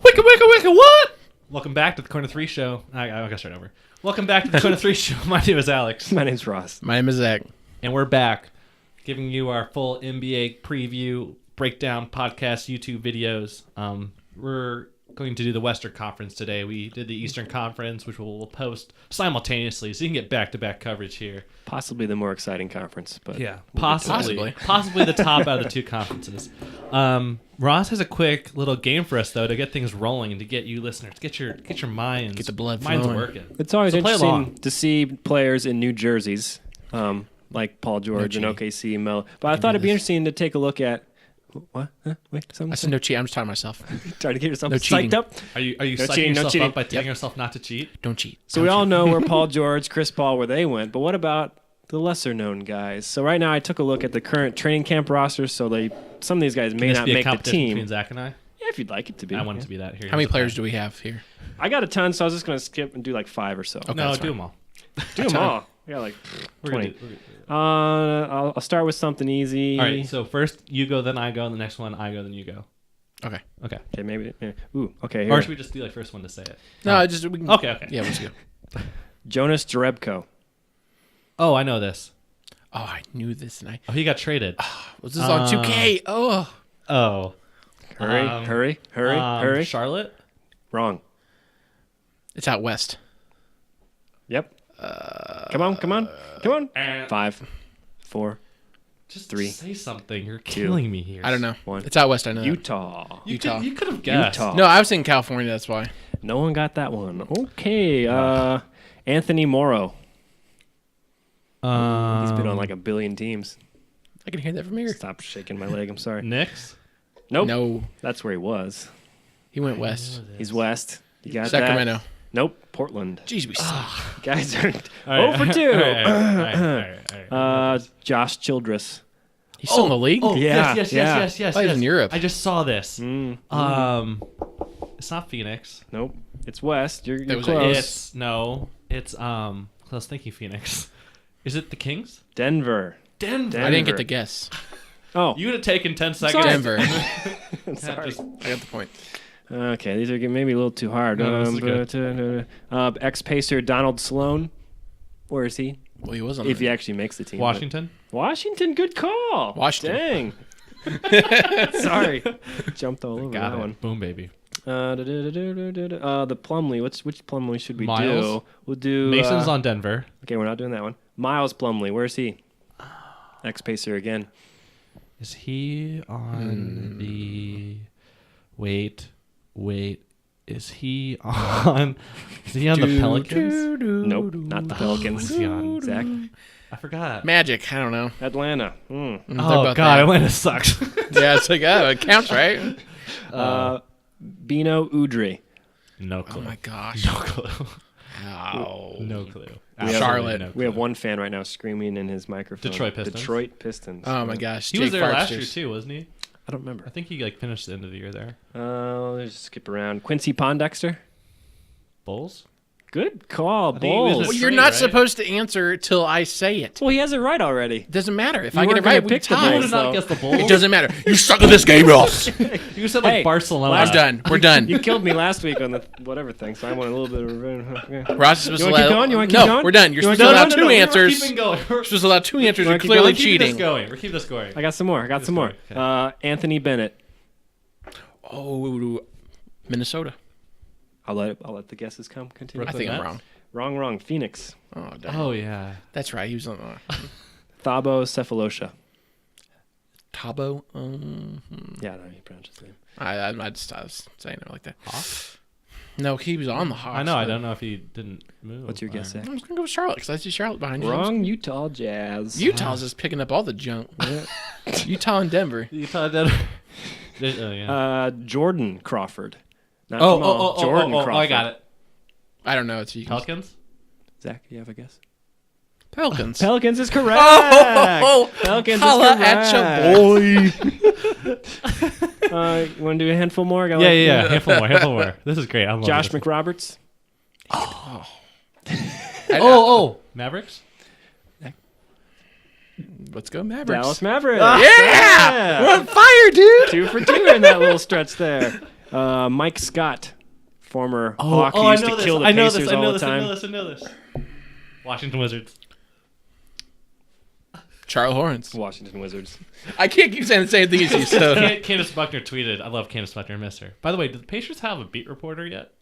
Wicca, what? Welcome back to the Corner 3 show. I gotta start over. Welcome back to the Corner 3 show. My name is Alex. My name's Ross. My name is Zach. And we're back giving you our full NBA preview, breakdown, podcast, YouTube videos. We're going to do the Western Conference today. We did the Eastern Conference, which we'll post simultaneously, so you can get back-to-back coverage here. Possibly the more exciting conference, but yeah, possibly the top out of the two conferences. Ross has a quick little game for us though to get things rolling, to get you listeners, get your minds, get the blood minds flowing. working. It's always interesting to see players in new jerseys, like Paul George and OKC and Melo. But I thought it'd be interesting to take a look at. What? Huh? Wait, something. I said no cheat. I'm just talking to myself. Trying to get yourself No cheating. psyched up. Are you No psyching cheating, no yourself cheating. up by telling yourself not to cheat? Don't cheat. So we all know where Paul George, Chris Paul, where they went. But what about the lesser-known guys? So right now I took a look at the current training camp roster. So some of these guys may not make the team. Between Zach and I? Yeah, if you'd like it to be. I want it to be that here. How many players do we have here? I got a ton, so I was just going to skip and do like 5 or so. Okay, no, do them all. Do them all. I got like 20. I'll start with something easy. All right, so first you go, then I go, and the next one I go, then you go. Okay. Okay, maybe. Yeah. Ooh, okay. Or should we just do like first one to say it? No, just we can, Okay. Yeah, let's go. Jonas Jerebko. Oh, I know this. Oh, I knew this, and Oh, he got traded. was this on 2K? Oh, Hurry. Charlotte? Wrong. it's out west. Yep. Come on. 5, 4, Just 3, say something. You're killing me here. I don't know. 1. It's out west. I know. that. Utah. You Utah. could have guessed. Utah. No, I was in California. That's why. No one got that one. Okay. Anthony Morrow. He's been on like a billion teams. I can hear that from here. Stop shaking my leg. I'm sorry. Knicks? Nope. No, That's where he was. he went west. He's west. You got Sacramento. that? Nope. Portland. Jeez, we suck. Guys are All right. 0 for 2. All right. Josh Childress. He's still in the league. Oh, Yeah, yes. Oh, he's in Europe. I just saw this. Mm. It's not Phoenix. Nope. It's west. You're was close. It's I was thinking Phoenix. Is it the Kings? Denver. Denver. I didn't get the guess. Oh. You would have taken 10 seconds. Sorry. Denver. I'm sorry. I got the point. Okay, these are getting maybe a little too hard. No, this is Ex-Pacer Donald Sloan. Where is he? Well, he was on. If he actually makes the team. Washington? Washington, good call. Washington. Dang. Sorry. Jumped all over Got that it. one. Boom, baby. The Plumlee. Which Plumlee should we Miles? do? We'll do... Mason's on Denver. Okay, we're not doing that one. Miles Plumlee. Where's he? Ex-Pacer again. Is he on the... Wait. Is he on the Pelicans? Nope, not the Pelicans. What's he on? Zach? I forgot. Magic. I don't know. Atlanta. Oh, about God. that. Atlanta sucks. Yeah, it's like, it counts, right? Bino Udry. No clue. Oh my gosh. No clue. Ow. No clue. Charlotte. No clue. We have one fan right now screaming in his microphone. Detroit Pistons. Oh my gosh. He was there last year, too, wasn't he? I don't remember. I think he finished the end of the year there. Let's just skip around. Quincy Pondexter. Bulls? Good call, I think he was Bulls. a Well, you're trade, not right? supposed to answer till I say it. Well, he has it right already. It doesn't matter. If You I get it weren't gonna right, we pick the I tie. would Bulls. have not So- guessed the Bulls. It doesn't matter. You suck at this game, Ross. You said like Hey, Barcelona. We're done. We're done. You killed me last week on the whatever thing, so I want a little bit of revenge. Okay. Ross is supposed You to wanna allow. keep going? You wanna keep no, going? we're done. You're You supposed wanna to allow keep two going? answers. We're keeping going. You're supposed to allow two answers. You You're wanna keep clearly going? We're keeping cheating. this going. We're keeping this going. I got some more. Okay. Anthony Bennett. Oh, Minnesota. I'll let the guesses come. Continue. I think I'm Nets? wrong. Wrong. Phoenix. Oh, damn. Oh, yeah. That's right. He was on Thabo Cephalosha. Tabo. Yeah, I don't know how you pronounce his name. I was saying it like that. No, he was on the Hawks. I know. I but- don't know if he didn't move. What's your guess, Zach? I'm just gonna go with Charlotte because I see Charlotte behind you. Wrong. Utah Jazz. Utah's just picking up all the junk. Utah and Denver. Utah Denver. Yeah. Jordan Crawford. Not Jamal, Jordan Crawford. I got it. I don't know. It's you. Pelicans? Zach, you have a guess? Pelicans. Pelicans is correct. Pelicans Holla is at correct. your boy. You want to do a handful more? Yeah. Handful more. This is great. I'm loving Josh this. McRoberts. Mavericks? Let's go Mavericks. Dallas Mavericks. Yeah! We're on fire, dude. 2 for 2 in that little stretch there. Mike Scott, former Hawk, who used to kill the Pacers all the time. I know this. Washington Wizards. Charles Horns. Washington Wizards. I can't keep saying the same thing as you, so. Candace Buckner tweeted, I love Candace Buckner, miss her. By the way, do the Pacers have a beat reporter yet?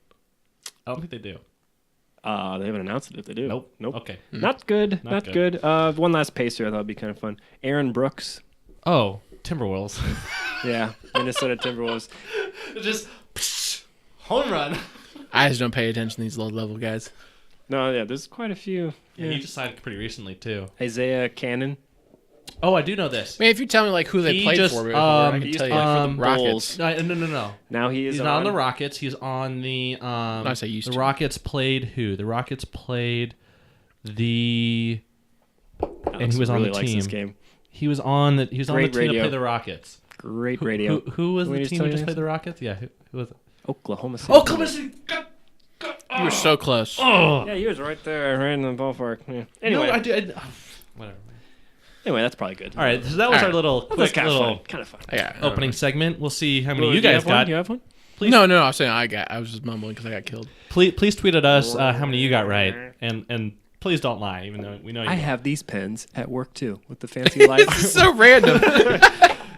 I don't think they do. They haven't announced it if they do. Nope. Okay. Mm. Not good. Not good. One last Pacer I thought would be kind of fun. Aaron Brooks. Oh, Timberwolves. Yeah, Minnesota Timberwolves. Just home run. I just don't pay attention to these low-level guys. No, yeah, there's quite a few. Yeah, he just signed pretty recently, too. Isaiah Cannon. Oh, I do know this. Man, if you tell me like who they He played just, for, I can tell you. for the Rockets. No. Now He's not on the Rockets. He's on the. I say used the to. Rockets played who? The Rockets played the. And he was on the likes team. this game. He was on the. He was on the Great team to radio. play the Rockets. Great radio. Who was Want me the to team tell who you just the played the Rockets? Yeah, who was it? Oklahoma City. Oklahoma City. You were so close. Oh. Yeah, he was right there, right in the ballpark. Yeah. Anyway, No, I did. Whatever. anyway, that's probably good. All right, so that was All our right. little That's quick kind of little fun. Kind of fun. Yeah. opening segment. We'll see how many Well, you do guys have one? got. You have one? No, I was saying I was just mumbling because I got killed. Please tweet at us how many you got right, and please don't lie, even though we know you. I will. have these pens at work too, with the fancy lights. This is so random.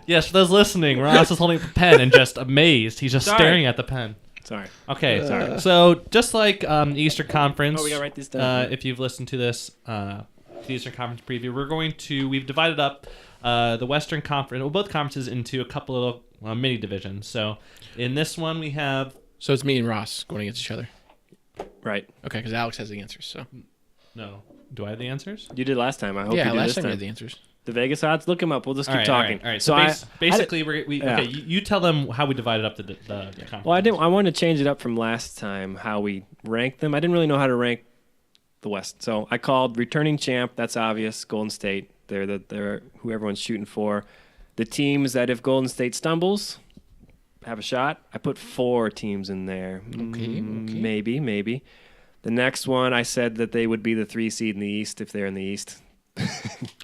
Yes, for those listening, Ross is holding up a pen and just amazed. He's just Sorry. staring at the pen. Sorry. Okay, Sorry. So just like the Eastern Conference, Oh, we gotta write this down. if you've listened to this, the Eastern Conference preview, we've divided up the Western Conference, well, both conferences into a couple of mini divisions. So in this one we have So it's me and Ross going against each other. Right. Okay, because Alex has the answers. So no. Do I have the answers? You did last time. I hope yeah, you do last this time time. you had the answers. The Vegas odds, look them up. We'll just keep talking. All right. So basically, we yeah. okay. You tell them how we divided up the conference. Well, I wanted to change it up from last time how we ranked them. I didn't really know how to rank the West, so I called returning champ. That's obvious. Golden State. They're who everyone's shooting for. The teams that if Golden State stumbles, have a shot. I put 4 teams in there. Okay. Maybe. The next one, I said that they would be the 3 seed in the East if they're in the East.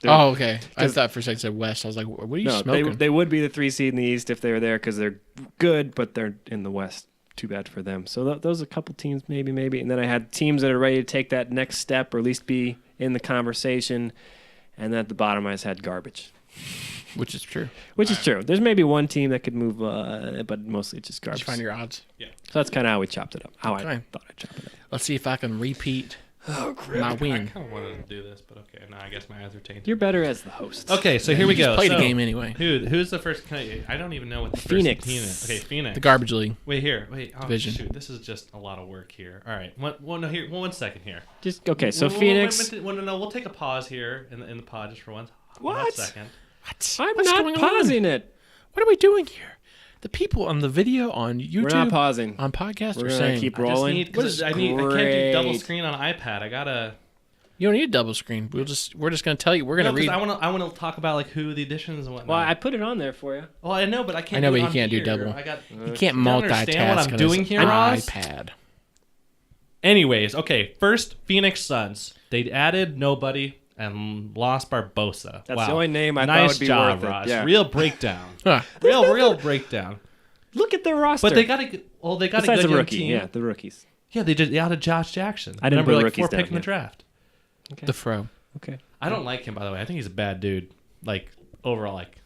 Oh, okay. I thought for a second you said West. I was like, what are you No, smoking? they would be the 3 seed in the East if they were there because they're good, but they're in the West. Too bad for them. So those are a couple teams, maybe. And then I had teams that are ready to take that next step or at least be in the conversation. And then at the bottom, I just had garbage. Which is true. Which is true. There's maybe one team that could move, but mostly it's just Did garbage. you find your odds? Yeah. So that's kind of how we chopped it up. How I Okay. thought I'd chop it up. Let's see if I can repeat my I win. kind of wanted to do this, but okay. Now I guess my eyes are tainted. You're better as the host. Okay, so here we You just go. played So, the game anyway. Who's the first? I don't even know what the Phoenix. first team is. Okay, Phoenix. The garbage league. Wait. Oh, Division. shoot, this is just a lot of work here. All right. One second here. Just okay. So Well, Phoenix. We'll take a pause here in the pod just for one What? second. What? I'm What's not going pausing it. What are we doing here? The people on the video on YouTube, We're not pausing. on podcast, We're are gonna saying keep I just rolling. need What because is I can't do double great. screen on iPad. I gotta. you don't need a double screen. We're just going to tell you. We're going No, to 'cause read. I want to talk about like who the additions and whatnot. Well, I put it on there for you. Well, I know, but I can't. I know, do it but you on can't do here. double. I got. You can't You don't multitask understand what I'm on doing this here, Ross? iPad. Anyways, okay. First, Phoenix Suns. They added nobody and lost Barbosa. That's wow. the only name I nice thought would be job, worth it. Ross. Yeah. Real breakdown. Huh. real breakdown. Look at their roster. But they got a Besides good the young rookie. team. Yeah, the rookies. Yeah, they added Josh Jackson. I didn't Number put like rookies 4 pick down, in the yeah. draft. The fro. Okay. I don't like him, by the way. I think he's a bad dude. Like overall, like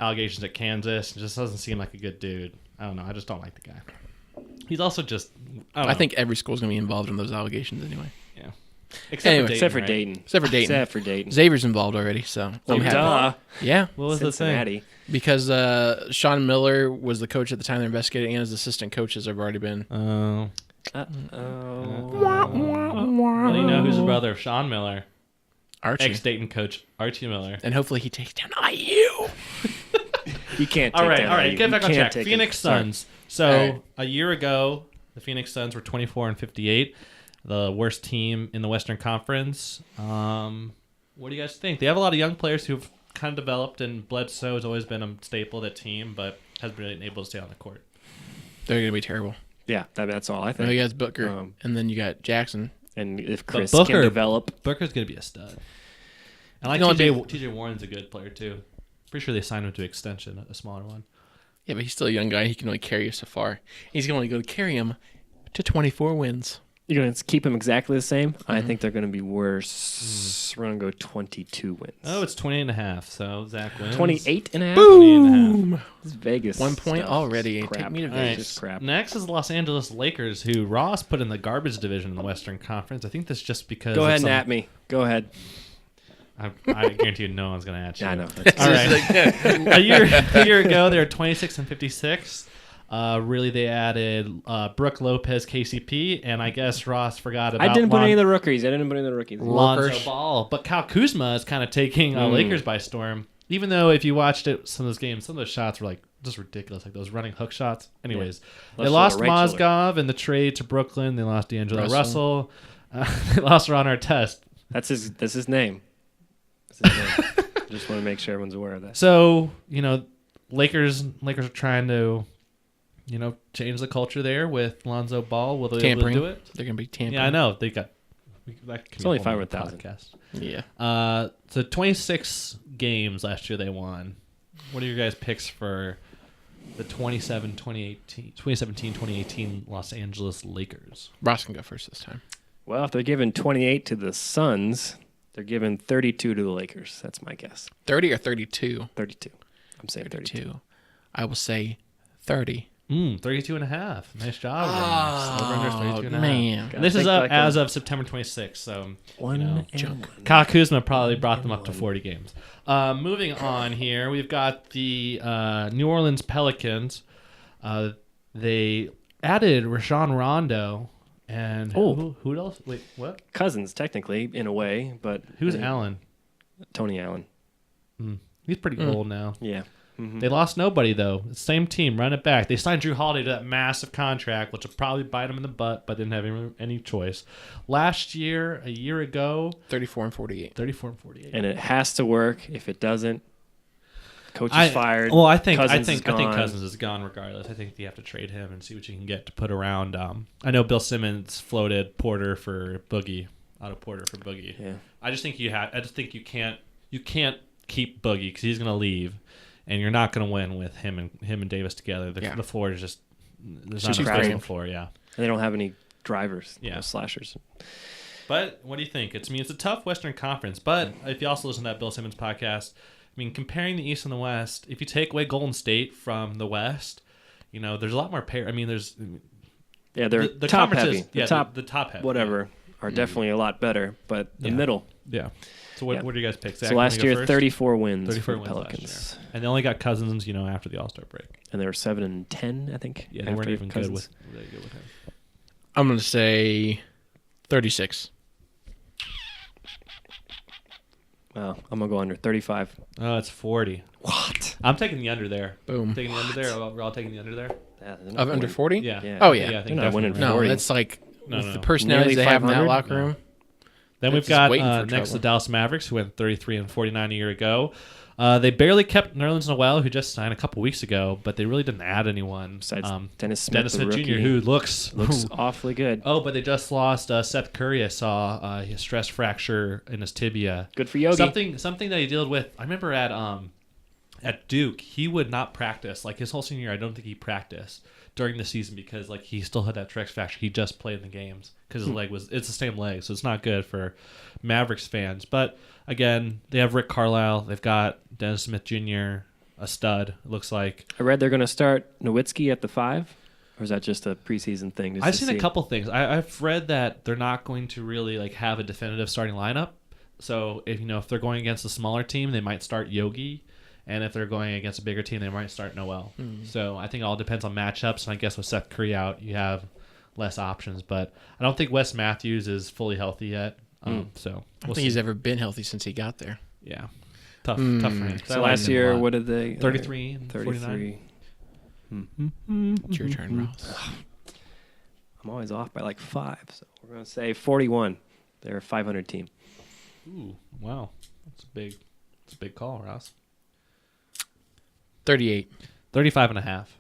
allegations at Kansas. Just doesn't seem like a good dude. I don't know. I just don't like the guy. He's also just. I think every school's going to be involved in those allegations anyway. Yeah. Anyway, Except for right? Dayton. Except for Dayton. Except for Dayton. Xavier's involved already, so I'm happy. Duh. Yeah, What was the thing? Cincinnati. because Sean Miller was the coach at the time they're investigating, and his assistant coaches have already been. Oh. Uh-oh. Well, you know who's the brother of Sean Miller? Archie. Ex-Dayton coach Archie Miller. And hopefully he takes down IU. You can't take All that right. out. Get back on You track. can't take it. Phoenix Sorry. Suns. So All right. a year ago, the Phoenix Suns were 24-58, the worst team in the Western Conference. What do you guys think? They have a lot of young players who've kind of developed, and Bledsoe has always been a staple of the team, but hasn't been able to stay on the court. They're going to be terrible. Yeah, that's all I think. Well, you got Booker, and then you got Jackson. And if Chris Booker, can develop, Booker's going to be a stud. And like TJ Warren's a good player too. Pretty sure they signed him to extension, a smaller one. Yeah, but he's still a young guy. He can only carry you so far. He's going to only go carry him to 24 wins. you're going to keep them exactly the same. I think they're going to be worse. We're going to go 22 wins. Oh, it's 28.5. So Zach wins. 28.5? Boom! This is Vegas. 1 point stuff. already. Crap. Take me to All right. Vegas. Just crap. Next is the Los Angeles Lakers, who Ross put in the garbage division in the Western Conference. I think that's just because. Go ahead and at me. Go ahead. I guarantee you, no one's going to at you. Yeah, I know. All right. a year ago, they were 26 and 56. Really, they added Brooke Lopez, KCP, and I guess Ross forgot about. I didn't put any of the rookies. Lonzo Ball, but Kyle Kuzma is kind of taking Lakers by storm. Even though if you watched some of those games, some of those shots were like just ridiculous, like those running hook shots. Anyways, they lost Mozgov in the trade to Brooklyn. They lost D'Angelo Russell. They lost Ron Artest. That's his name. That's his name. Just want to make sure everyone's aware of that. So Lakers are trying to. Change the culture there with Lonzo Ball. Will they be able to do it? They're going to be tampering. Yeah, I know. They got. It's only 500,000. Yeah. So 26 games last year they won. What are your guys' picks for the 2017-2018 Los Angeles Lakers? Ross can go first this time. Well, if they're giving 28 to the Suns, they're giving 32 to the Lakers. That's my guess. 30 or 32? 32. I'm saying 32. I will say 30. 32.5. Nice job. Oh, man. And this is up as of September 26th. So, Kyle Kuzma probably brought them up to 40 games. Moving on here, we've got the New Orleans Pelicans. They added Rajon Rondo. And who else? Wait, what? Cousins, technically, in a way, but... Who's Allen? Tony Allen. He's pretty old now. Yeah. Mm-hmm. They lost nobody, though. Same team, run it back. They signed Drew Holiday to that massive contract, which will probably bite them in the butt, but didn't have any choice. Last year, a year ago... 34 and 48. 34 and 48. And it has to work. If it doesn't, coach is fired. Well, I think Cousins Cousins is gone regardless. I think you have to trade him and see what you can get to put around. I know Bill Simmons floated Porter for Boogie. Otto Porter for Boogie. Yeah. I just think you can't keep Boogie because he's going to leave. And you're not going to win with him and Davis together. The floor is just there's not enough on the floor. Yeah, and they don't have any drivers. Yeah, slashers. But what do you think? It's a tough Western Conference. But if you also listen to that Bill Simmons podcast, comparing the East and the West, if you take away Golden State from the West, there's a lot more pair. There's they're the top heavy. Yeah, the top heavy. Whatever are definitely a lot better, but the middle. Yeah. So what do you guys pick? Zach, so last year, 34 wins 34 for the wins Pelicans. And they only got Cousins, after the All-Star break. And they were 7-10, I think. Yeah, they weren't even good with him. I'm going to say 36. Well, I'm going to go under 35. Oh, it's 40. What? I'm taking the under there. Boom. Taking the under there. We're all taking the under there. Of under 40? Yeah. Oh, yeah. I think they're not winning 40. No, that's like with the personalities Nearly they have in that 500? locker room. Then we've got next the Dallas Mavericks, who went 33 and 49 a year ago. They barely kept Nerlens Noel, who just signed a couple weeks ago, but they really didn't add anyone. Besides Dennis Smith Jr., who looks awfully good. Oh, but they just lost Seth Curry. I saw a stress fracture in his tibia. Good for Yogi. Something that he dealt with. I remember at Duke, he would not practice. Like his whole senior year, I don't think he practiced during the season because he still had that stress fracture. He just played in the games because his leg it's the same leg, so it's not good for Mavericks fans. But again, they have Rick Carlisle. They've got Dennis Smith Jr., a stud. It looks like. I read they're going to start Nowitzki at the 5, or is that just a preseason thing? I've seen a couple things. I've read that they're not going to really have a definitive starting lineup. So if they're going against a smaller team, they might start Yogi. And if they're going against a bigger team, they might start Noel. So I think it all depends on matchups. And I guess with Seth Curry out, you have less options. But I don't think Wes Matthews is fully healthy yet. So I don't think he's ever been healthy since he got there. Yeah. Tough for him. So last year, what did they? 33 and 49. It's your turn, Ross. I'm always off by like 5. So we're going to say 41. They're a 500 team. Ooh, wow. That's a big call, Ross. 38. 35 and a half.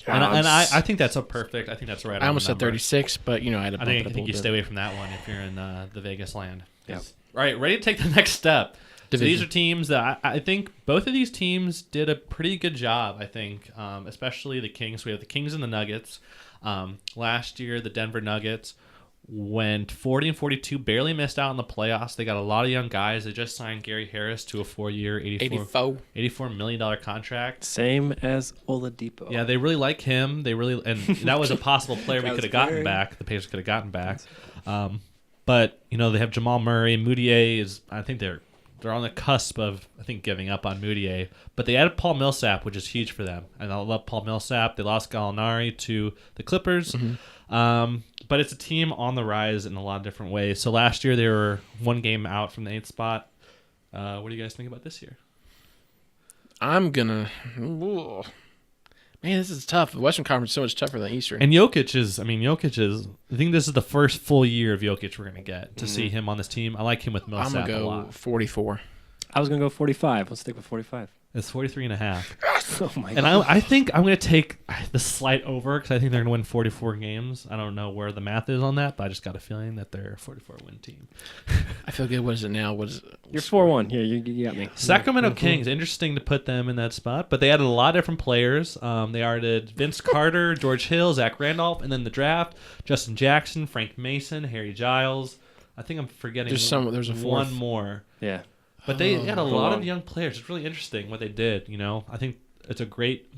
And I think that's a perfect. I think that's right. I on almost the said number. 36, but I had to I bump it think, up I a think you little stay bit. away from that one if you're in the Vegas land. Yeah. All right, ready to take the next step. So Division. these are teams that I think both of these teams did a pretty good job, I think, especially the Kings. We have the Kings and the Nuggets. Last year, the Denver Nuggets went 40-42, barely missed out in the playoffs. They got a lot of young guys. They just signed Gary Harris to a 4-year, $84 million contract. Same as Oladipo. Yeah, they really like him. And that was a possible player we could have gotten back. The Pacers could have gotten back. But they have Jamal Murray. Moutier is, I think they're on the cusp of, giving up on Moutier. But they added Paul Millsap, which is huge for them. And I love Paul Millsap. They lost Gallinari to the Clippers. But it's a team on the rise in a lot of different ways. So last year they were one game out from the 8th spot. What do you guys think about this year? I'm gonna. Ooh. Man, this is tough. The Western Conference is so much tougher than Eastern. And Jokic is. I think this is the first full year of Jokic we're gonna get to see him on this team. I like him with Millsap I'm gonna a go lot. 44. I was going to go 45. Let's stick with 45. It's 43 and a half. Oh, my And God. I think I'm going to take the slight over because I think they're going to win 44 games. I don't know where the math is on that, but I just got a feeling that they're a 44-win team. I feel good. What is it now? You're 4-1. Here, you got me. Sacramento Kings, interesting to put them in that spot, but they added a lot of different players. They added Vince Carter, George Hill, Zach Randolph, and then the draft, Justin Jackson, Frank Mason, Harry Giles. I think I'm forgetting There's a fourth. one more. Yeah. But they had a lot on. of young players. It's really interesting what they did. I think it's a great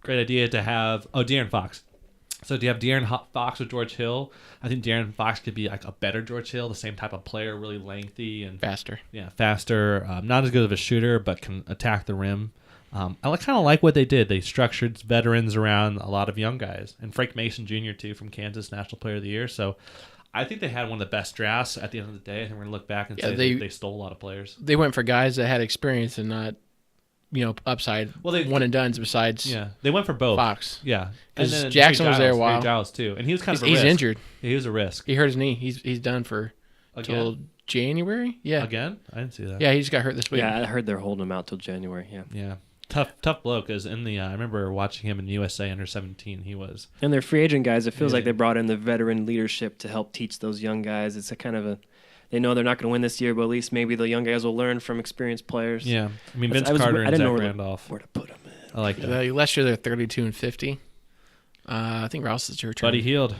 idea to have. Oh, De'Aaron Fox. So do you have De'Aaron Fox with George Hill? I think De'Aaron Fox could be like a better George Hill, the same type of player, really lengthy and Faster. Yeah, faster. Not as good of a shooter, but can attack the rim. I kind of like what they did. They structured veterans around a lot of young guys, and Frank Mason Jr. too from Kansas, National Player of the Year. So. I think they had one of the best drafts at the end of the day. I think we're going to look back and say they stole a lot of players. They went for guys that had experience and not, upside one and dones besides they went for both. Fox. Yeah. Because Jackson was there a while. Harry Giles too. And he was kind of a He's risk. injured. He was a risk. He hurt his knee. He's done for till January. Yeah. Again? I didn't see that. Yeah, he just got hurt this week. Yeah, I heard they're holding him out till January. Yeah. Yeah. Tough bloke. Because I remember watching him in USA under 17. He was. And they're free agent guys. It feels like they brought in the veteran leadership to help teach those young guys. It's a kind of a. They know they're not going to win this year, but at least maybe the young guys will learn from experienced players. Yeah. I mean, Vince Carter and Zach Randolph. Where to put them in. I like that. Last year they're 32-50. I think Ross is your turn. Buddy Hield.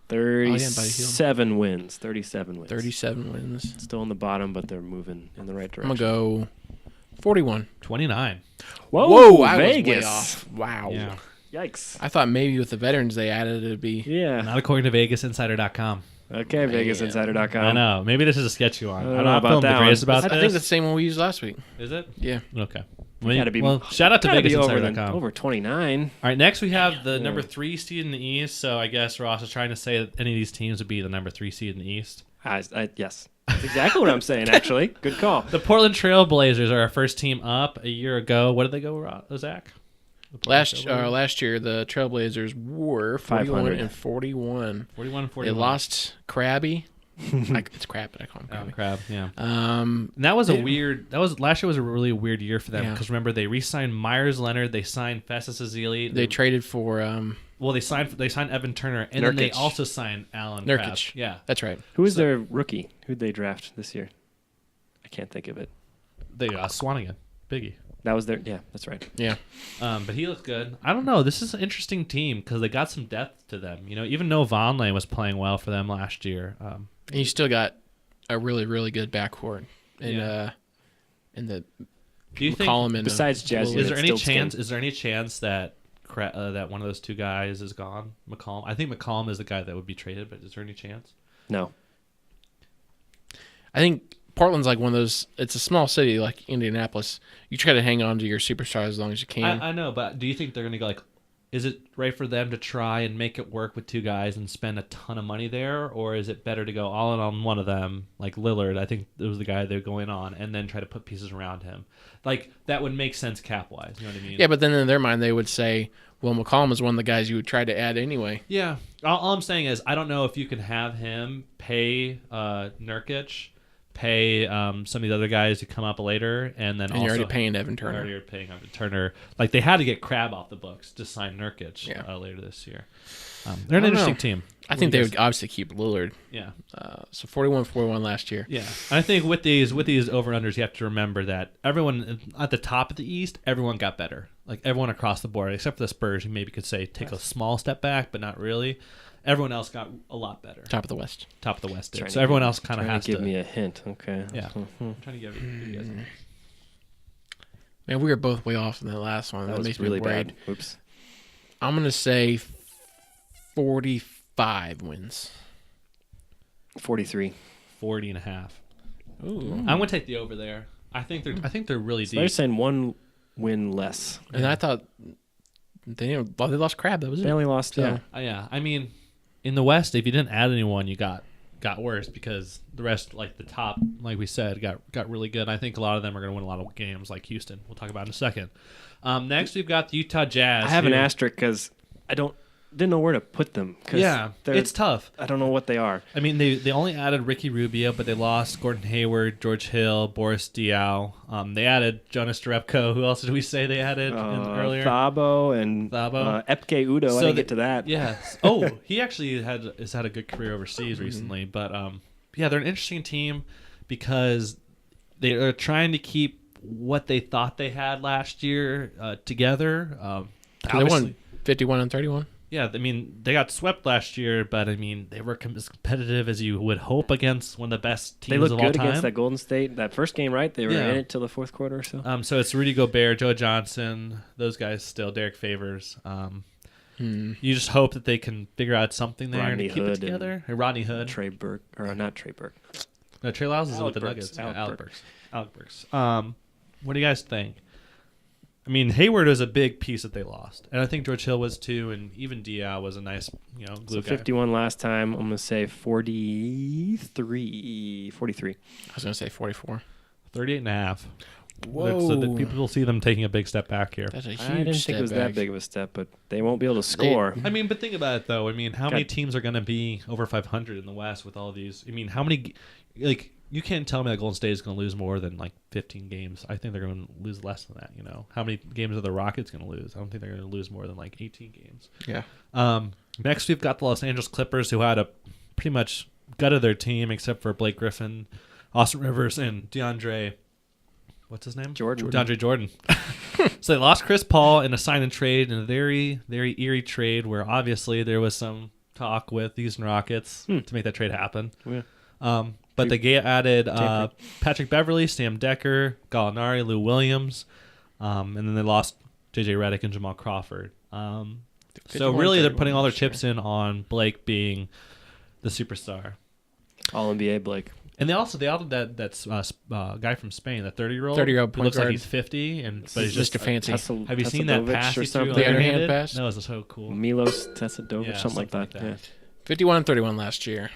37 wins. 37 wins. 37 wins. Still on the bottom, but they're moving in the right direction. I'm going to go 41. 29. Whoa, I Vegas. was way off. Wow. Yeah. Yikes. I thought maybe with the veterans they added it'd be. Yeah. Not according to VegasInsider.com. Okay, VegasInsider.com. I know. Maybe this is a sketch you on. I don't I'm know not about feeling that the greatest one. about I this. think that's the same one we used last week. Is it? Yeah. Okay. Gotta be, shout out to gotta be VegasInsider.com. over 29. All right, next we have the number 3 seed in the East. So I guess Ross is trying to say that any of these teams would be the number 3 seed in the East. Yes. That's exactly what I'm saying, actually. Good call. The Portland Trail Blazers are our first team up a year ago. What did they go, Zach? Last year, the Trailblazers were 41 and 41. 41 41. They lost Krabby. It's Crab, but I call him Krabby. Crab, yeah. And that was last year was a really weird year for them because remember they re-signed Myers Leonard, they signed Festus Ezeli. They traded for they signed Evan Turner and Nurkic. then they also signed Alan Nurkic. Crabbe. Yeah, that's right. Who was their rookie? Who'd they draft this year? I can't think of it. They Swanigan, Biggie. That was their. Yeah, that's right. Yeah. But he looked good. I don't know. This is an interesting team because they got some depth to them. Even Noah Vonleh was playing well for them last year. And you still got a really, really good backcourt in the Do you McCollum think and besides Jazzy, is there any chance? Is there any chance that that one of those two guys is gone? McCollum. I think McCollum is the guy that would be traded. But is there any chance? No. I think Portland's like one of those. It's a small city like Indianapolis. You try to hang on to your superstars as long as you can. I know, but do you think they're going to go like? Is it right for them to try and make it work with two guys and spend a ton of money there, or is it better to go all in on one of them, like Lillard? I think it was the guy they're going on, and then try to put pieces around him. Like that would make sense cap wise. You know what I mean? Yeah, but then in their mind they would say, "Well, McCollum is one of the guys you would try to add anyway." Yeah. All I'm saying is I don't know if you can have him pay Nurkic pay some of the other guys to come up later, and then And you're already paying Evan Turner. Already paying Evan Turner. Like they had to get Crabbe off the books to sign Nurkic later this year. They're an interesting team. I think they would obviously keep Lillard. Yeah. So 41-41 last year. Yeah. And I think with these over-unders, you have to remember that everyone at the top of the East, everyone got better. Like everyone across the board, except for the Spurs, you maybe could say take a small step back, but not really. Everyone else got a lot better. Top of the West. Top of the West did. So everyone else kind of has to give me a hint. Okay. Yeah. I'm trying to give you guys a hint. Man, we were both way off in the last one. That was makes really me worried. bad. Oops. I'm going to say 45 wins. 43. 40 and a half. Ooh. I'm going to take the over there. I think they're really So deep. they're saying one win less. And I thought they lost Crabbe. That was They it. only lost. So, Yeah. I mean, in the West, if you didn't add anyone, you got worse because the rest, like the top, like we said, got really good. I think a lot of them are going to win a lot of games, like Houston. We'll talk about in a second. Next, we've got the Utah Jazz. I have an asterisk because I didn't know where to put them. Yeah, it's tough. I don't know what they are. I mean, they only added Ricky Rubio, but they lost Gordon Hayward, George Hill, Boris Diaw. They added Jonas Jerebko. Who else did we say they added earlier? Thabo and Epke Udo. I didn't get to that. Yes. Oh, he actually has had a good career overseas recently. But yeah, they're an interesting team because they are trying to keep what they thought they had last year together. they won 51 and 31. Yeah, I mean, they got swept last year, but I mean, they were as competitive as you would hope against one of the best teams of all time. They looked good against that Golden State, that first game, right? They were in it till the fourth quarter or so. So it's Rudy Gobert, Joe Johnson, those guys still, Derek Favors. You just hope that they can figure out something there Rodney and keep Hood it together. Rodney Hood. Trey Burke, or not Trey Burke. No, Trey Lyles is with the Burks. Nuggets. Alec Burks. What do you guys think? I mean, Hayward was a big piece that they lost, and I think George Hill was too, and even Diaw was a nice, glue guy. 51 last time. I'm gonna say 43. I was gonna say 44. 38 and a half. Whoa! So that people will see them taking a big step back here. That's a huge I didn't think it was that big of a step, but they won't be able to score. I mean, but think about it though. I mean, how many teams are going to be over 500 in the West with all these? I mean, how many? Like, you can't tell me that Golden State is going to lose more than like 15 games. I think they're going to lose less than that. How many games are the Rockets going to lose? I don't think they're going to lose more than like 18 games. Yeah. Next, we've got the Los Angeles Clippers, who had a pretty much gutted their team except for Blake Griffin, Austin Rivers, and DeAndre. What's his name? DeAndre Jordan. So they lost Chris Paul in a sign and trade in a very, very eerie trade where obviously there was some talk with the Houston Rockets to make that trade happen. Yeah. But they added Patrick Beverly, Sam Decker, Gallinari, Lou Williams, and then they lost J.J. Redick and Jamal Crawford. So really they're putting all their chips in on Blake being the superstar. All-NBA Blake. And they added that guy from Spain, that 30-year-old. 30-year-old who looks point like guard. he's 50, but he's just Mr. Fancy. Have you seen that pass or he threw? something? The underhand underhanded? pass? That was so cool. Milos Tesadovic, Yeah, something like that. Yeah. 51 and 31 last year.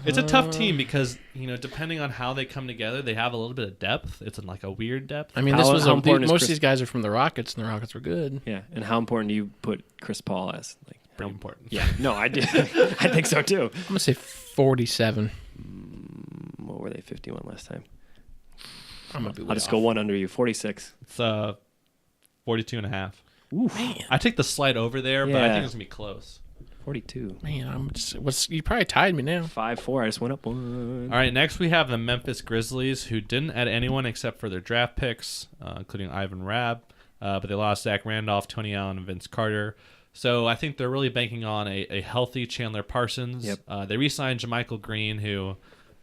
It's a tough team because, depending on how they come together, they have a little bit of depth. It's like a weird depth. I mean, How important is most of these guys are from the Rockets, and the Rockets were good. Yeah, and how important do you put Chris Paul as? Pretty important. Yeah, no, I did. I think so too. I'm gonna say 47. What were they? 51 last time. I'm gonna be. I'll just go one under you. 46. It's 42 and a half. Ooh, I take the slide over there, but I Yeah. think it's going to be close. 42. Man, you probably tied me now. 5-4. I just went up one. All right, next we have the Memphis Grizzlies, who didn't add anyone except for their draft picks, including Ivan Rabb, but they lost Zach Randolph, Tony Allen, and Vince Carter. So I think they're really banking on a healthy Chandler Parsons. Yep. They re-signed JaMychal Green, who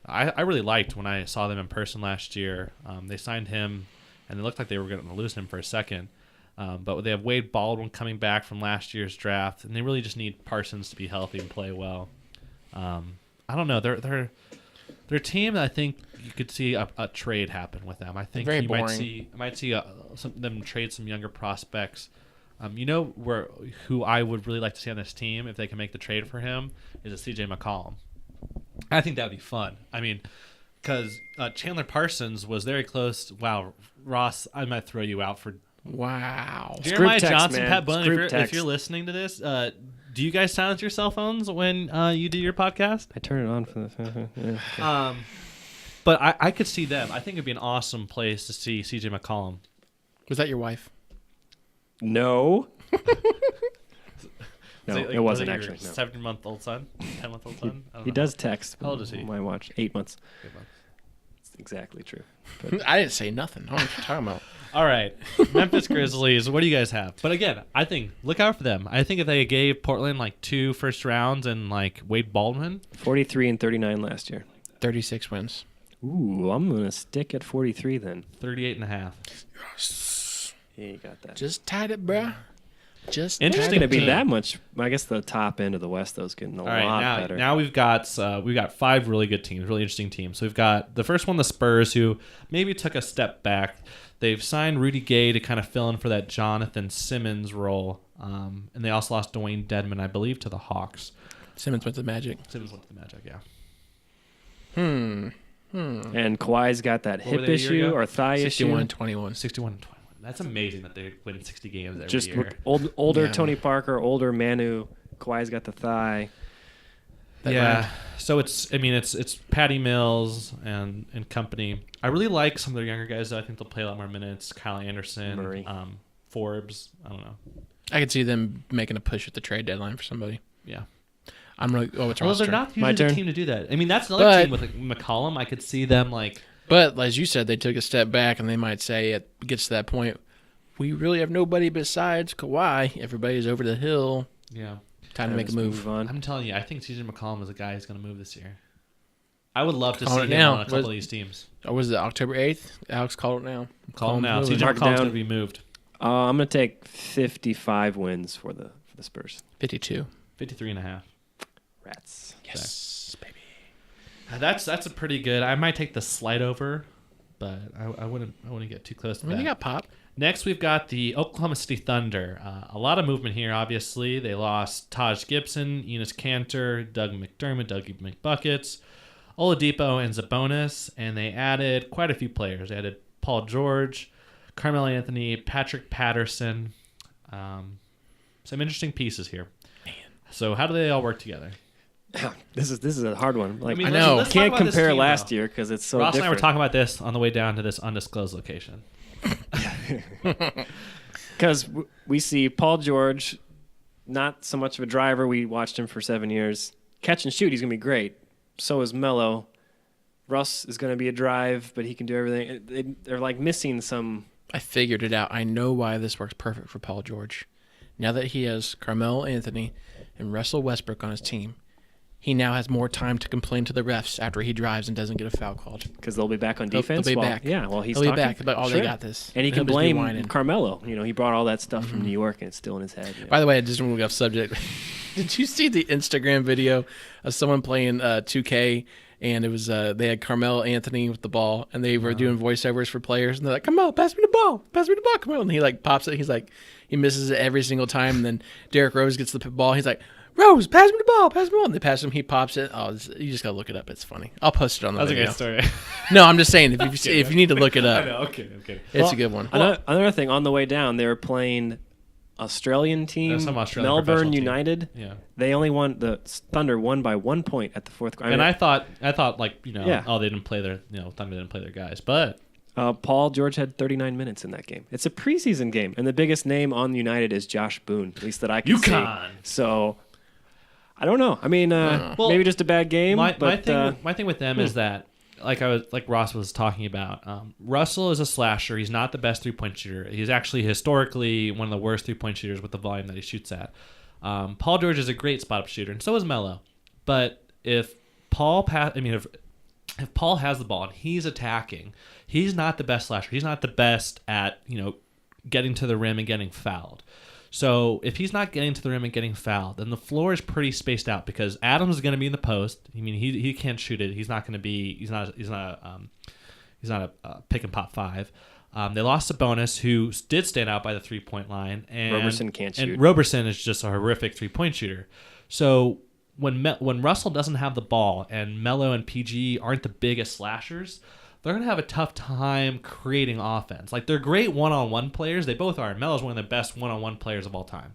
I really liked when I saw them in person last year. They signed him, and it looked like they were going to lose him for a second. But they have Wade Baldwin coming back from last year's draft, and they really just need Parsons to be healthy and play well. I don't know. They're a team that I think you could see a trade happen with them. I think Very you boring. might see them trade some younger prospects. Who I would really like to see on this team if they can make the trade for him is a C.J. McCollum. I think that would be fun. I mean, because Chandler Parsons was very close. Wow, Ross, I might throw you out for. Wow. Jeremiah text, Johnson, man. Pat Bunn, Group if text. you're listening to this, Do you guys silence your cell phones when you do your podcast? I turn it on for the. But I could see them. I think it'd be an awesome place to see CJ McCollum. Was that your wife? No. No, Like, it wasn't was it actually. your No. 7-month-old son? 10-month-old son? I don't He know. does text. How old is he? My watch. 8 months. 8 months. It's exactly true. I didn't say nothing. I don't know what you're talking about. All right. Memphis Grizzlies, what do you guys have? But again, I think, look out for them. I think if they gave Portland like 2 first rounds and like Wade Baldwin. 43 and 39 last year. 36 wins. Ooh, I'm going to stick at 43 then. 38.5. Yeah, you got that. Just tied it, bruh. Just It's Interesting going to be team. that much. I guess the top end of the West, though, is getting a All right, lot better. now we've got 5 really good teams, really interesting teams. So we've got the first one, the Spurs, who maybe took a step back. They've signed Rudy Gay to kind of fill in for that Jonathan Simmons role, and they also lost Dwayne Dedman, I believe, to the Hawks. Simmons went to the Magic. Simmons went to the Magic, yeah. And Kawhi's got that What were hip they a year issue ago? or thigh issue. 61-21. 61-21. That's amazing that they're winning 60 games every Just year. older Yeah. Tony Parker, older Manu. Kawhi's got the thigh. That Yeah. rhymed. So it's Patty Mills and company. I really like some of their younger guys, though. I think they'll play a lot more minutes. Kyle Anderson, Murray. Forbes. I don't know. I could see them making a push at the trade deadline for somebody. Yeah. I'm really. Oh, it's Well, roster. they're not My usually the turn. team to do that. I mean, that's another But- team with like, McCollum. I could see them like. But as you said, they took a step back, and they might say it gets to that point. We really have nobody besides Kawhi. Everybody's over the hill. Yeah. Time to make a move. on. I'm telling you, I think CJ McCollum is a guy who's going to move this year. I would love to Calling see it him now. on a couple Was- of these teams. Oh, was it October 8th? Alex called it now. Call him now. moving. CJ Mark it McCollum's going down. to be moved. I'm going to take 55 wins for the Spurs. 52. 53.5. Rats. Yes, baby. That's a pretty good. I might take the slight over, but I wouldn't get too close to I mean, that. you got Pop. Next, we've got the Oklahoma City Thunder. A lot of movement here, obviously. They lost Taj Gibson, Enos Cantor, Doug McDermott, Dougie McBuckets, Oladipo, and Sabonis, and they added quite a few players. They added Paul George, Carmelo Anthony, Patrick Patterson. Some interesting pieces here. Man. So how do they all work together? This is a hard one. Like, I mean, I know. let's talk can't about this compare team, last though. year because it's so Ross different. and I were talking about this on the way down to this undisclosed location. Because we see Paul George, not so much of a driver. We watched him for 7 years. Catch and shoot, he's going to be great. So is Melo. Russ is going to be a drive, but he can do everything. They're like missing some. I figured it out. I know why this works perfect for Paul George. Now that he has Carmelo Anthony and Russell Westbrook on his team, he now has more time to complain to the refs after he drives and doesn't get a foul called. Because they'll be back on They'll defense. be Well, back. Yeah, well, he's He'll be talking, back. But sure. they got this. And he He'll can just be blame whining. Carmelo. You know, he brought all that stuff from New York, and it's still in his head. By the way, just when we got off subject, did you see the Instagram video of someone playing 2K? And it was they had Carmelo Anthony with the ball, and they were doing voiceovers for players, and they're like, "Carmelo, pass me the ball, Carmelo." And he like pops it. He's like, he misses it every single time. And then Derrick Rose gets the ball. He's like, "Rose, pass me the ball, pass me the ball." And they pass him. He pops it. Oh, you just gotta look it up. It's funny. I'll post it on the That's a video. great story. No, I'm just saying if you need to look it up, I know. Okay. it's a good one. Another thing, on the way down, they were playing Australian team, some Australian professional Melbourne team. United. Yeah. They only won. The Thunder won by 1 point at the fourth quarter. And I thought like, Yeah. they didn't play their, Thunder didn't play their guys. But Paul George had 39 minutes in that game. It's a preseason game, and the biggest name on United is Josh Boone, at least that I can see. UConn. So I don't know. I mean, Well, maybe just a bad game. my but thing with them is that, like Ross was talking about, Russell is a slasher. He's not the best 3-point shooter. He's actually historically one of the worst 3-point shooters with the volume that he shoots at. Paul George is a great spot-up shooter, and so is Melo. But if Paul if Paul has the ball and he's attacking, he's not the best slasher. He's not the best at getting to the rim and getting fouled. So if he's not getting to the rim and getting fouled, then the floor is pretty spaced out because Adams is going to be in the post. I mean, he can't shoot it. He's not going to be. He's not a pick and pop 5. They lost Sabonis, who did stand out by the 3-point line, and Roberson can't shoot. And Roberson is just a horrific 3-point shooter. So when Russell doesn't have the ball and Melo and PG aren't the biggest slashers, they're going to have a tough time creating offense. Like, they're great one-on-one players. They both are. Melo's one of the best one-on-one players of all time.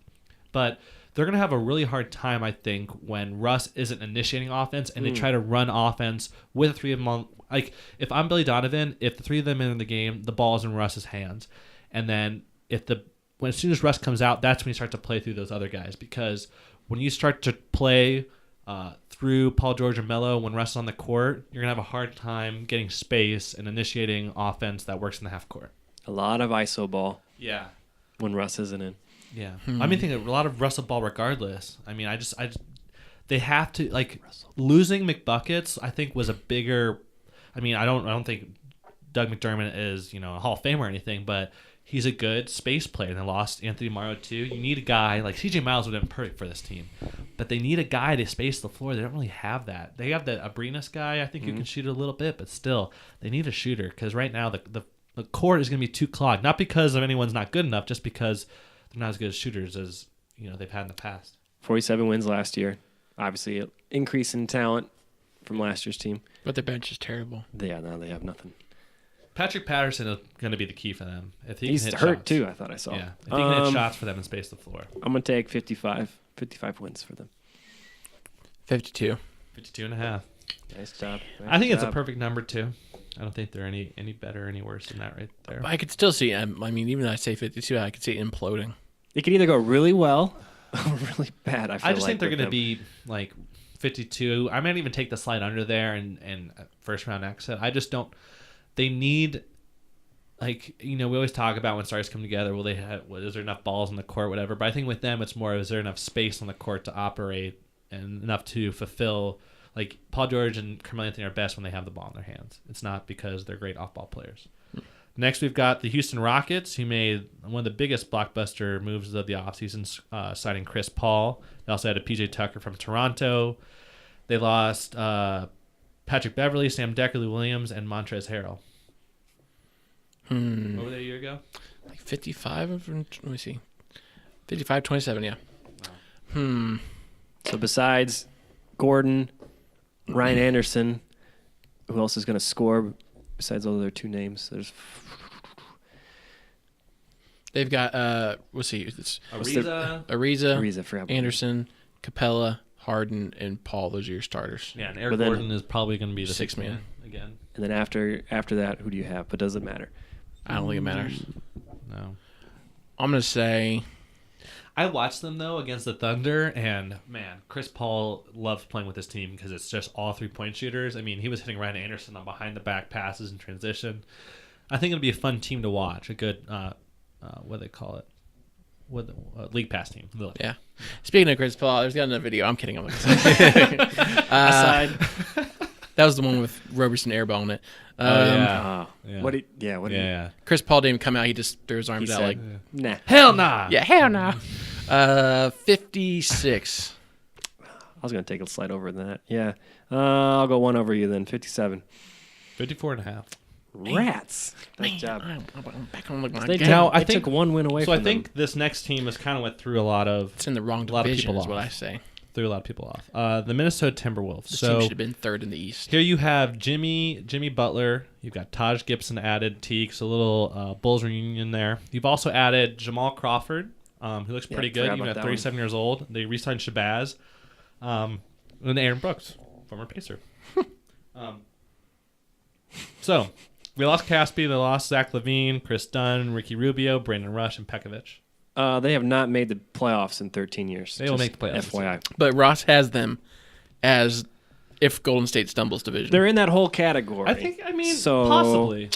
But they're going to have a really hard time, I think, when Russ isn't initiating offense and they try to run offense with the three of them on. Like, if I'm Billy Donovan, if the three of them are in the game, the ball's in Russ's hands. And then as soon as Russ comes out, that's when you start to play through those other guys. Because when you start to play through Paul George and Melo when Russ is on the court, you're going to have a hard time getting space and initiating offense that works in the half court. A lot of ISO ball. Yeah. When Russ isn't in. Yeah. I mean, think a lot of Russell ball regardless. I mean, they have to, like, losing McBuckets, I think, was a bigger, I mean, I don't think Doug McDermott is, a Hall of Famer or anything, but he's a good space player. And they lost Anthony Morrow, too. You need a guy, like CJ Miles would have been perfect for this team, but they need a guy to space the floor. They don't really have that. They have the Abrinas guy, I think, who can shoot it a little bit, but still, they need a shooter because right now the court is going to be too clogged. Not because of anyone's not good enough, just because they're not as good as shooters as they've had in the past. 47 wins last year. Obviously, an increase in talent from last year's team. But their bench is terrible. Yeah, no, they have nothing. Patrick Patterson is going to be the key for them. If he's can hit hurt shots. Too, I thought I saw. Yeah, if he can hit shots for them and space the floor. I'm going to take 55 wins for them. 52. 52 and a half. Nice job. I think it's a perfect number, too. I don't think they're any better or any worse than that right there. I could still see, I mean, even though I say 52, I could see it imploding. It could either go really well or really bad, I just think they're going to be, like, 52. I might even take the slide under there and first round exit. I just don't. They need, like, we always talk about when stars come together, is there enough balls on the court, whatever. But I think with them, it's more, is there enough space on the court to operate and enough to fulfill. Like, Paul George and Carmelo Anthony are best when they have the ball in their hands. It's not because they're great off-ball players. Next, we've got the Houston Rockets, who made one of the biggest blockbuster moves of the offseason, signing Chris Paul. They also had a P.J. Tucker from Toronto. They lost Patrick Beverley, Sam Decker, Lou Williams, and Montrezl Harrell. What were they a year ago? Like 55? Let me see. 55, 27, yeah. Wow. So besides Gordon, Ryan Anderson, who else is going to score besides all their two names? They've got let's see, it's Ariza, Anderson, Capella, Harden, and Paul. Those are your starters. Yeah, and Eric Gordon is probably going to be the sixth man again. And then after that, who do you have? But does it matter? I don't think it matters. No. I'm going to say... I watched them, though, against the Thunder, and, man, Chris Paul loves playing with this team because it's just all three-point shooters. I mean, he was hitting Ryan Anderson on behind-the-back passes in transition. I think it'll be a fun team to watch, a good, what do they call it? League pass team. Yeah. Speaking of Chris Paul, there's got another video. I'm kidding. Aside. That was the one with Roberson airballing it. Yeah. Chris Paul didn't even come out. He just threw his arms out like, nah. Hell nah. Yeah, hell nah. 56. I was going to take a slide over than that. Yeah. I'll go one over you then. 57. 54 and a half. Rats. Nice job. I'm back on like They took one win away from them. So I think this next team has kind of went through a lot of... It's in the wrong division is what I say. Threw a lot of people off. The Minnesota Timberwolves. This team should have been third in the East. Here you have Jimmy Butler. You've got Taj Gibson added. Teeks, a little Bulls reunion there. You've also added Jamal Crawford, who looks pretty good. Even at 37 years old. They re-signed Shabazz. And Aaron Brooks, former Pacer. So, we lost Caspi. They lost Zach LaVine, Chris Dunn, Ricky Rubio, Brandon Rush, and Pekovic. They have not made the playoffs in 13 years. They will make the playoffs. FYI. But Ross has them as if Golden State stumbles division. They're in that whole category. Possibly.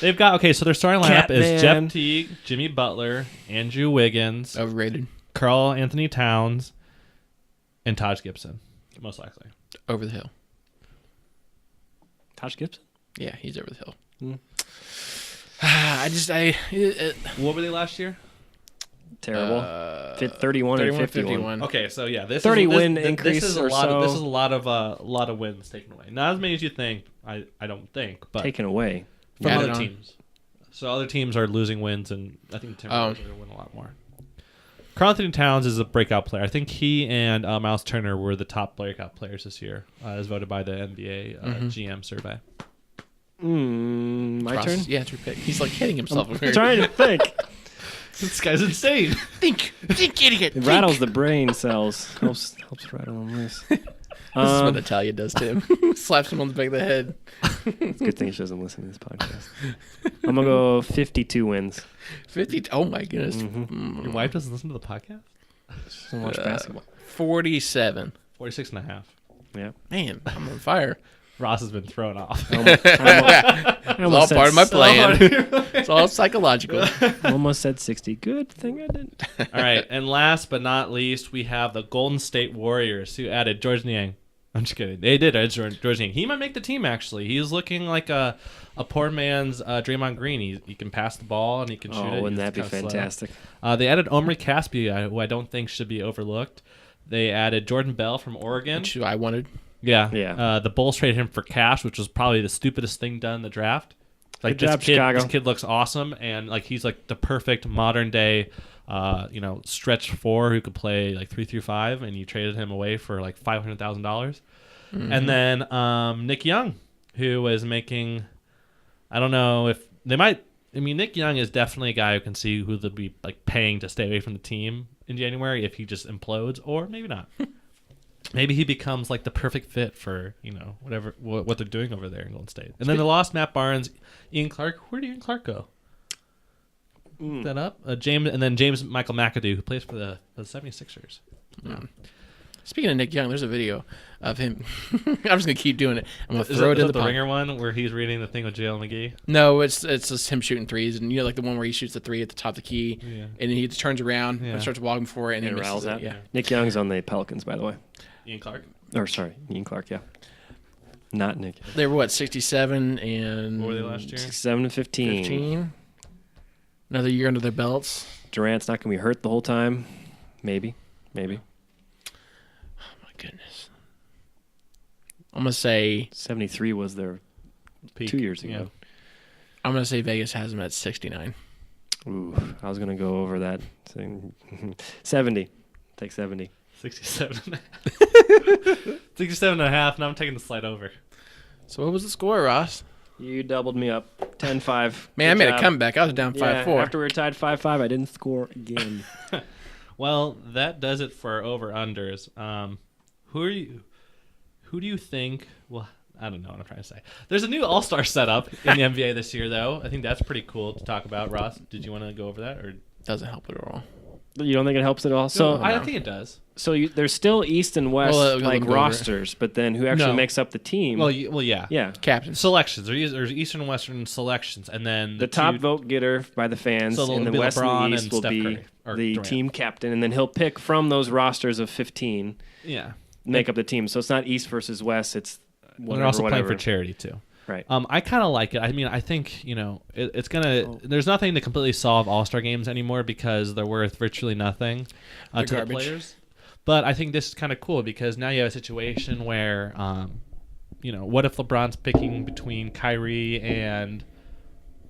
They've got, so their starting lineup is Jeff Teague, Jimmy Butler, Andrew Wiggins, overrated, Karl Anthony Towns, and Taj Gibson, most likely. Over the hill. Taj Gibson? Yeah, he's over the hill. What were they last year? Terrible. 31 and 51. Okay, so yeah, this 30 is, win this, increase this is or a lot so. This is a lot of wins taken away. Not as many as you think. I don't think, but taken away from other teams. So other teams are losing wins, and I think the Timberwolves are going to win a lot more. Karl Anthony Towns is a breakout player. I think he and Miles Turner were the top breakout players this year, as voted by the NBA GM survey. My turn? Yeah, it's your pick. He's like hitting himself. I'm trying to think. This guy's insane. Think, idiot. It rattles the brain cells. Helps rattle them loose. This is what Natalia does to him. Slaps him on the back of the head. It's a good thing she doesn't listen to this podcast. I'm going to go 52 wins. 50. Oh, my goodness. Your wife doesn't listen to the podcast? She doesn't watch basketball. 47. 46 and a half. Yeah. Man, I'm on fire. Ross has been thrown off. It's all part of my plan. It's all psychological. Almost said 60. Good thing I didn't. All right, and last but not least, we have the Golden State Warriors, who added George Niang. I'm just kidding. They did add George Niang. He might make the team, actually. He's looking like a poor man's Draymond Green. He can pass the ball, and he can shoot it. Wouldn't He's that be kinda slow. fantastic? They added Omri Caspi, who I don't think should be overlooked. They added Jordan Bell from Oregon. Which I wanted. Yeah. The Bulls traded him for cash, which was probably the stupidest thing done in the draft. Like, Good job, Chicago. This kid looks awesome, and like he's like the perfect modern day, stretch four who could play like 3 through 5, and you traded him away for like $500,000. And then Nick Young, who was making, I don't know if they might. I mean, Nick Young is definitely a guy who can see who they'll be like paying to stay away from the team in January if he just implodes, or maybe not. Maybe he becomes like the perfect fit for whatever what they're doing over there in Golden State. And then they lost Matt Barnes, Ian Clark. Where did Ian Clark go? Look that up. James Michael McAdoo, who plays for the 76ers. Yeah. Speaking of Nick Young, there's a video of him. I'm just gonna keep doing it. I'm gonna throw it in the Ringer one where he's reading the thing with JL McGee. No, it's just him shooting threes, and like the one where he shoots the three at the top of the key, and then he turns around and starts walking for it, and then misses it. Yeah. Nick Young's on the Pelicans, by the way. Ian Clark. Ian Clark. Yeah. Not Nick. They were 67 and what were they last year? 67 and 15. 15. Another year under their belts. Durant's not gonna be hurt the whole time. Maybe. Goodness. I'm going to say 73 was their Peak. 2 years ago. Yeah. I'm going to say Vegas has them at 69. Ooh, I was going to go over that. 70. Take 70. 67. 67 and a half. Now I'm taking the slide over. So what was the score, Ross? You doubled me up. 10-5. Man, I made a comeback. I was down 5-4. After we were tied 5-5, I didn't score again. Well, that does it for our over-unders. Who do you think? Well, I don't know what I'm trying to say. There's a new All-Star setup in the NBA this year, though. I think that's pretty cool to talk about. Ross, did you want to go over that, or doesn't help at all? You don't think it helps at all? So I think it does. So there's still East and West rosters, but then who actually makes up the team? Well, yeah. Captains. Selections. There's Eastern and Western selections, and then the top vote getter by the fans in the West and the East will be the team captain, and then he'll pick from those rosters of 15. Yeah. Make up the team. So it's not East versus West. It's whatever. They're also playing for charity too. Right. I kind of like it. I mean, I think it's gonna. There's nothing to completely solve All-Star games anymore because they're worth virtually nothing to the players. But I think this is kind of cool because now you have a situation where, what if LeBron's picking between Kyrie and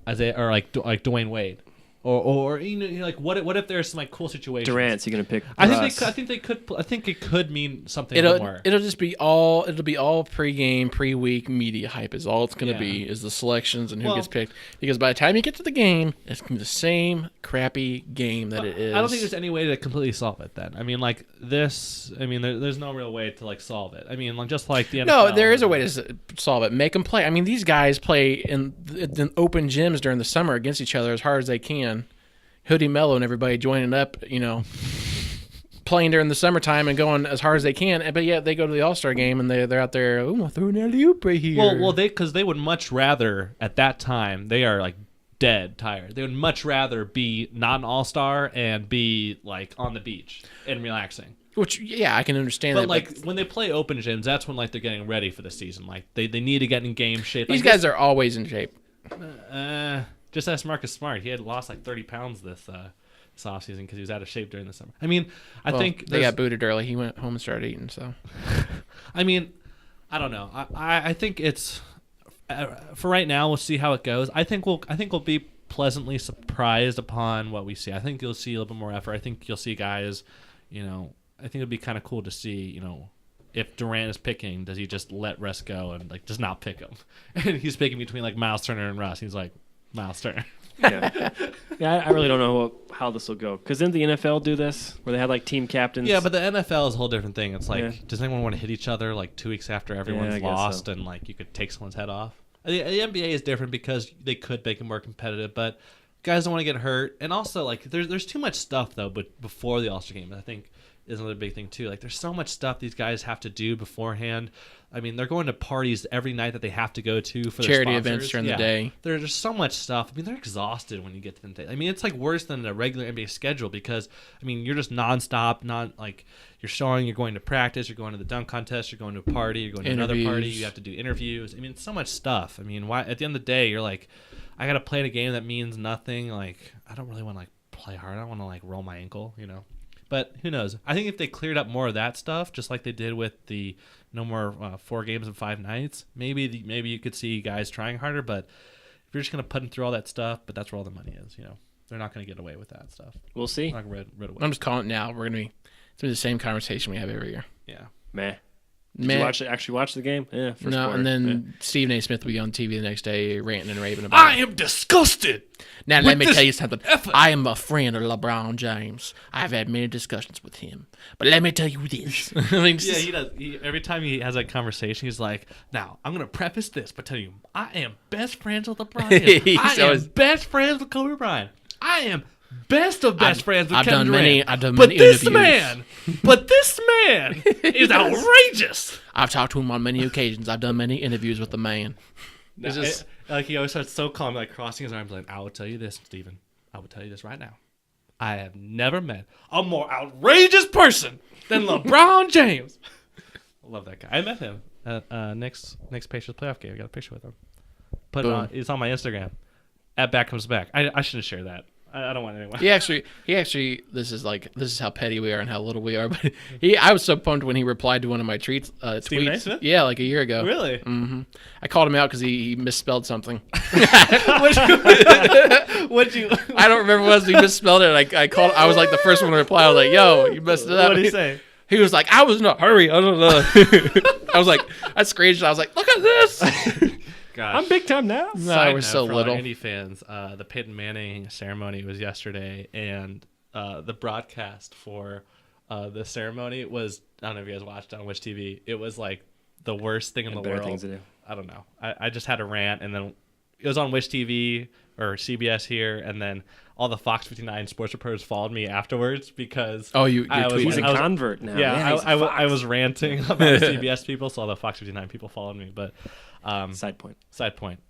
Isaiah, or like Dwayne Wade? Or like what if there's some like cool situations? Durant's you gonna pick? I think it could mean something more. It'll just be all pre-game, pre-week media hype is all it's gonna be is the selections and who gets picked. Because by the time you get to the game, it's gonna be the same crappy game that it is. I don't think there's any way to completely solve it. Then like this. There's no real way to like solve it. Just like the NFL. No, there is a way to solve it. Make them play. These guys play in open gyms during the summer against each other as hard as they can. Hoodie Mello and everybody joining up, playing during the summertime and going as hard as they can. But yet they go to the All-Star game and they're out there, I'll throw an alley-oop right here. Well, because they would much rather, at that time, they are like dead tired. They would much rather be not an All-Star and be like on the beach and relaxing. Which, I can understand that. But when they play open gyms, that's when like they're getting ready for the season. Like they need to get in game shape. These guys are always in shape. Just ask Marcus Smart. He had lost like 30 pounds this offseason because he was out of shape during the summer. I think they got booted early. He went home and started eating. So, I don't know. I think it's for right now. We'll see how it goes. I think we'll be pleasantly surprised upon what we see. I think you'll see a little bit more effort. I think you'll see guys. I think it'd be kind of cool to see. If Durant is picking, does he just let Russ go and like just not pick him? And he's picking between like Miles Turner and Russ. He's like, Miles Turner. Yeah, I really don't know how this will go. Because didn't the NFL do this, where they had like team captains? Yeah, but the NFL is a whole different thing. It's like, Yeah. does anyone want to hit each other like 2 weeks after everyone's I guess lost so. and like you could take someone's head off? The NBA is different because they could make it more competitive, but guys don't want to get hurt. And also, like, there's too much stuff though. But before the All-Star game, I think is another big thing too. Like, there's so much stuff these guys have to do beforehand. I mean, they're going to parties every night that they have to go to for Charity their events during the day. There's so much stuff. I mean, they're exhausted when you get to the day. I mean, it's like worse than a regular NBA schedule because, I mean, you're just nonstop, you're showing, you're going to practice, you're going to the dunk contest, you're going to a party, you're going to another party, you have to do interviews. I mean, it's so much stuff. I mean, why at the end of the day, you're like, I got to play in a game that means nothing. Like, I don't really want to, like, play hard. I don't want to, like, roll my ankle, you know. But who knows? I think if they cleared up more of that stuff, just like they did with the no more 4 games in 5 nights, maybe you could see guys trying harder. But if you're just going to put them through all that stuff, but that's where all the money is, you know. They're not going to get away with that stuff. We'll see. They're not gonna rid away. I'm just calling it now. We're going to be through the same conversation we have every year. Yeah. Meh. Did you actually watch the game? Yeah. First No, quarter. and then Yeah. Stephen A. Smith will be on TV the next day ranting and raving about it. am disgusted. Now, let me tell you something. effort. I am a friend of LeBron James. I've had many discussions with him. But let me tell you this. I mean, Yeah, he does. Every time he has that conversation, he's like, now, I'm going to preface this by telling you, I am best friends with LeBron James. I am always- best friends with Kobe Bryant. I am best of best friends with I've Kevin done Durant. many- I've done but many this interviews. man is outrageous. I've talked to him on many occasions. I've done many interviews with the man. No, like he always starts so calm, like crossing his arms, like, I will tell you this, Stephen. I will tell you this right now. I have never met a more outrageous person than LeBron James. I love that guy. I met him at next Pacers playoff game. I got a picture with him. Put it on. It's on my Instagram. At Back Comes Back. I shouldn't share that. I don't want anyone. He actually. This is how petty we are and how little we are. But I was so pumped when he replied to one of my Stephen A. tweets. Smith? Yeah, like a year ago. Really? Mm-hmm. I called him out because he misspelled something. What'd you? I don't remember what it was. He misspelled it. I called. I was like the first one to reply. I was like, "Yo, you messed it up." What did he say? He was like, "I was in a hurry." I don't know. I was like, I screeched. I was like, "Look at this." Gosh. I'm big time now. No, Side we're note, so for all little. our Indy fans, the Peyton Manning ceremony was yesterday, and the broadcast for the ceremony was, I don't know if you guys watched it on which TV. It was like the worst thing in the better world. things to do. I don't know. I just had a rant, and then it was on Wish TV or CBS here, and then all the Fox 59 sports reporters followed me afterwards because You're He's a tweeting. convert now. Yeah, he's a Fox. I was ranting about the CBS people, so all the Fox 59 people followed me. But Side point. side point.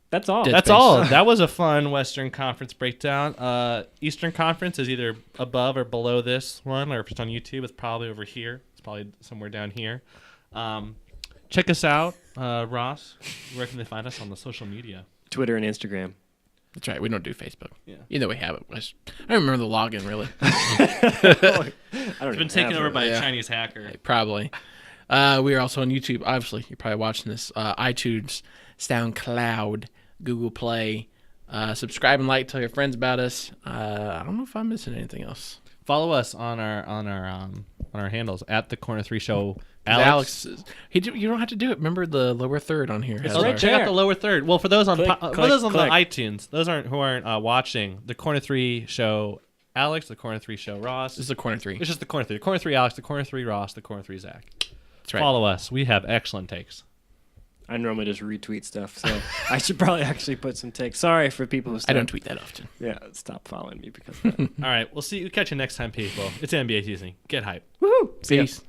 That's all. Dead That's space. all. That was a fun Western Conference breakdown. Eastern Conference is either above or below this one, or if it's on YouTube, it's probably over here. It's probably somewhere down here. Check us out, Ross. Where can they find us on the social media? Twitter and Instagram. That's right. We don't do Facebook. Yeah. Either we have it. I don't remember the login really. I don't It's been taken over by a Chinese hacker. Probably. We are also on YouTube. Obviously, you're probably watching this. iTunes, SoundCloud, Google Play. Subscribe and like. Tell your friends about us. I don't know if I'm missing anything else. Follow us on our handles at the Corner 3 Show. Alex, you don't have to do it. Remember the lower third on here. It's has right our- Check out there. the lower third. Well, for those on Click, for click, those on click. the iTunes, those who aren't watching, the Corner 3 Show Alex, the Corner 3 Show Ross. This is the corner 3. It's just the Corner 3. The Corner 3 Alex, the Corner 3 Ross, the Corner 3 Zach. That's right. Follow us. We have excellent takes. I normally just retweet stuff, so I should probably actually put some takes. Sorry for people who I stop. don't tweet that often. Yeah, stop following me because of that. All right, we'll see you. Catch you next time, people. It's NBA season. Get hype. Woohoo! See ya. Peace.